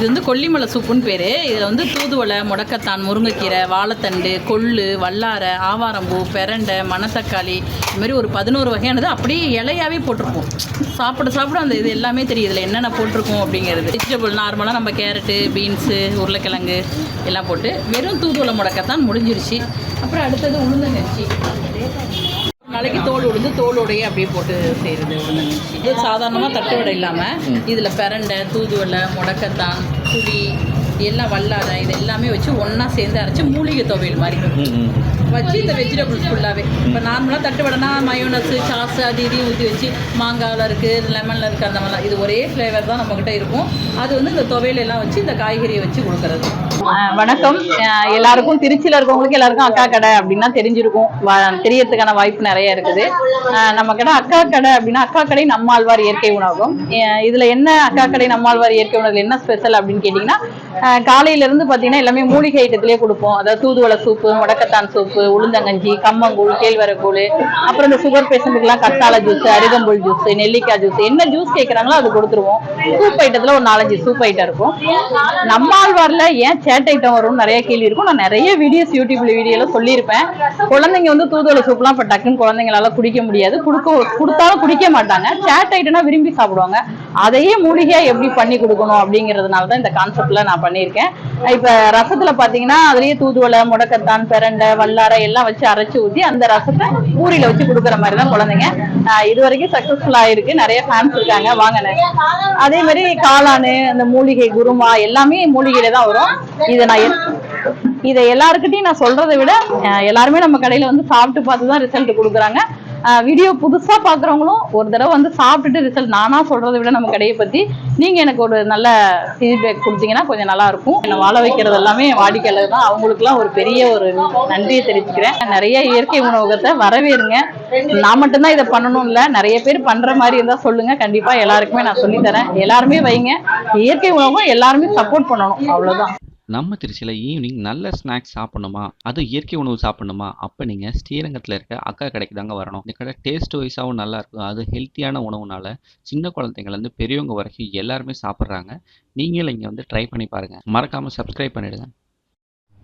இது வந்து கொல்லிமலை சூப்புன்னு பேர். இதில் வந்து தூதுவளை, முடக்கத்தான், முருங்கைக்கீரை, வாழைத்தண்டு, கொள்ளு, வல்லாரை, ஆவாரம்பூ, பெரண்டை, மணத்தக்காளி, இதுமாதிரி ஒரு 11 வகையானது அப்படியே இலையாகவே போட்டிருப்போம். சாப்பிட அந்த இது எல்லாமே தெரியும் இதில் என்னென்ன போட்டிருக்கோம் அப்படிங்கிறது. வெஜிடபிள் நார்மலாக நம்ம கேரட்டு, பீன்ஸு, உருளைக்கிழங்கு எல்லாம் போட்டு வெறும் தூதுவளை முடக்கத்தான் முடிஞ்சிருச்சு. அப்புறம் அடுத்தது உளுந்தங்கஞ்சி. நாளைக்கு தோல் உளுந்து தோலோடையே அப்படியே போட்டு செய்கிறது உளுந்தங்கஞ்சி. இது சாதாரணமாக தட்டு வடை இல்லாமல் இதில் பெரண்டை, தூதுவளை, முடக்கத்தான், புளி எல்லாம் வல்லாரை இது எல்லாமே வச்சு ஒன்றா சேர்ந்து அரைச்சி மூலிகை துவையல் மாதிரி வச்சு இந்த வெஜிடபிள்ஸ் ஃபுல்லாகவே. இப்போ நார்மலாக தட்டு வடைனா மயோனஸு, சாஸு அது இதையும் ஊற்றி வச்சு மாங்காயில் இருக்குது, லெமனில் இருக்குது, அந்த மாதிரிலாம். இது ஒரே ஃப்ளேவர் தான் நம்மக்கிட்ட இருக்கும். அது வந்து இந்த துவையலெல்லாம் வச்சு இந்த காய்கறியை வச்சு கொடுக்குறது. வணக்கம். எல்லாருக்கும் திருச்சியில் இருக்கவங்களுக்கு எல்லாருக்கும் அக்கா கடை அப்படின்னா தெரிஞ்சிருக்கும். தெரியறதுக்கான வாய்ப்பு நிறைய இருக்குது. நம்ம கடை அக்கா கடை அப்படின்னா அக்கா கடை நம்மாழ்வார் இயற்கை உணவகம். இதில் என்ன அக்கா கடை நம்மாழ்வார் இயற்கை உணவில் என்ன ஸ்பெஷல் அப்படின்னு கேட்டிங்கன்னா, காலையிலேருந்து பார்த்தீங்கன்னா எல்லாமே மூலிகை ஐட்டத்திலே கொடுப்போம். அதாவது தூதுவளை சூப்பு, முடக்கத்தான் சூப்பு, உளுந்தங்கஞ்சி, கம்மங்கூழ், கேழ்வரக்கூழ், அப்புறம் இந்த சுகர் பேஷண்ட்டுக்கெல்லாம் கத்தாழை ஜூஸ், அருகம்புல் ஜூஸ், நெல்லிக்காய் ஜூஸ், என்ன ஜூஸ் கேட்குறாங்களோ அது கொடுத்துருவோம். சூப் ஐட்டத்தில் ஒரு 4-5 சூப் ஐட்டம் இருக்கும். நம்மாழ்வாரில் ஏன் சேட் ஐட்டம் வரும்னு நிறைய கேள்வி இருக்கும். நான் நிறைய வீடியோஸ் யூடியூப்ல சொல்லியிருப்பேன். குழந்தைங்க வந்து தூதுவளை சூப்லாம் இப்போ டக்குன்னு குழந்தைங்களால குடிக்க முடியாது, கொடுத்தாலும் குடிக்க மாட்டாங்க. சேட் ஐட்டம்னா விரும்பி சாப்பிடுவாங்க. அதையே மூலிகையாக எப்படி பண்ணி கொடுக்கணும் அப்படிங்கிறதுனால தான் இந்த கான்செப்டில் நான் பண்ணியிருக்கேன். இப்போ ரசத்தில் பார்த்தீங்கன்னா அதுலேயே தூதுவளை, முடக்கத்தான், பெரண்டை, வல்லாரை எல்லாம் வச்சு அரைச்சி ஊற்றி அந்த ரசத்தை பூரியில் வச்சு கொடுக்குற மாதிரி தான் குழந்தைங்க. இது வரைக்கும் சக்ஸஸ்ஃபுல்லாக இருக்குது. நிறைய ஃபேன்ஸ் இருக்காங்க, வாங்கினேன். அதே மாதிரி காளானு, அந்த மூலிகை குருமா எல்லாமே மூலிகையில தான் வரும். இதை எல்லாருக்கிட்டையும் நான் சொல்றதை விட எல்லாருமே நம்ம கடையில் வந்து சாப்பிட்டு பார்த்து தான் ரிசல்ட் கொடுக்குறாங்க. வீடியோ புதுசாக பார்க்குறவங்களும் ஒரு தடவை வந்து சாப்பிட்டுட்டு ரிசல்ட் நானாக சொல்கிறத விட நம்ம கடையை பற்றி நீங்கள் எனக்கு ஒரு நல்ல ஃபீட்பேக் கொடுத்தீங்கன்னா கொஞ்சம் நல்லாயிருக்கும். என்னை வாழ வைக்கிறது எல்லாமே வாடிக்கையாளர் தான். அவங்களுக்குலாம் ஒரு பெரிய ஒரு நன்றியை தெரிவிச்சுக்கிறேன். நிறைய இயற்கை உணவகத்தை வரவேறுங்க. நான் மட்டும்தான் இதை பண்ணணும் இல்லை, நிறைய பேர் பண்ணுற மாதிரி இருந்தால் சொல்லுங்கள். கண்டிப்பாக எல்லாருக்குமே நான் சொல்லித்தரேன். எல்லாருமே வைங்க. இயற்கை உணவகம் எல்லாருமே சப்போர்ட் பண்ணணும், அவ்வளோதான். நம்ம திருச்சியில் ஈவினிங் நல்ல ஸ்நாக்ஸ் சாப்பிடணுமா, அதுவும் இயற்கை உணவு சாப்பிடணுமா, அப்போ நீங்கள் ஸ்ரீரங்கத்தில் இருக்க அக்கா கடைக்கு தாங்க வரணும். இந்த கடை டேஸ்ட் வைஸாகவும் நல்லா இருக்கும். அது ஹெல்த்தியான உணவுனால சின்ன குழந்தைங்கள்லேருந்து பெரியவங்க வரைக்கும் எல்லாருமே சாப்பிட்றாங்க. நீங்களும் இங்கே வந்து ட்ரை பண்ணி பாருங்கள். மறக்காமல் சப்ஸ்கிரைப் பண்ணிவிடுங்க.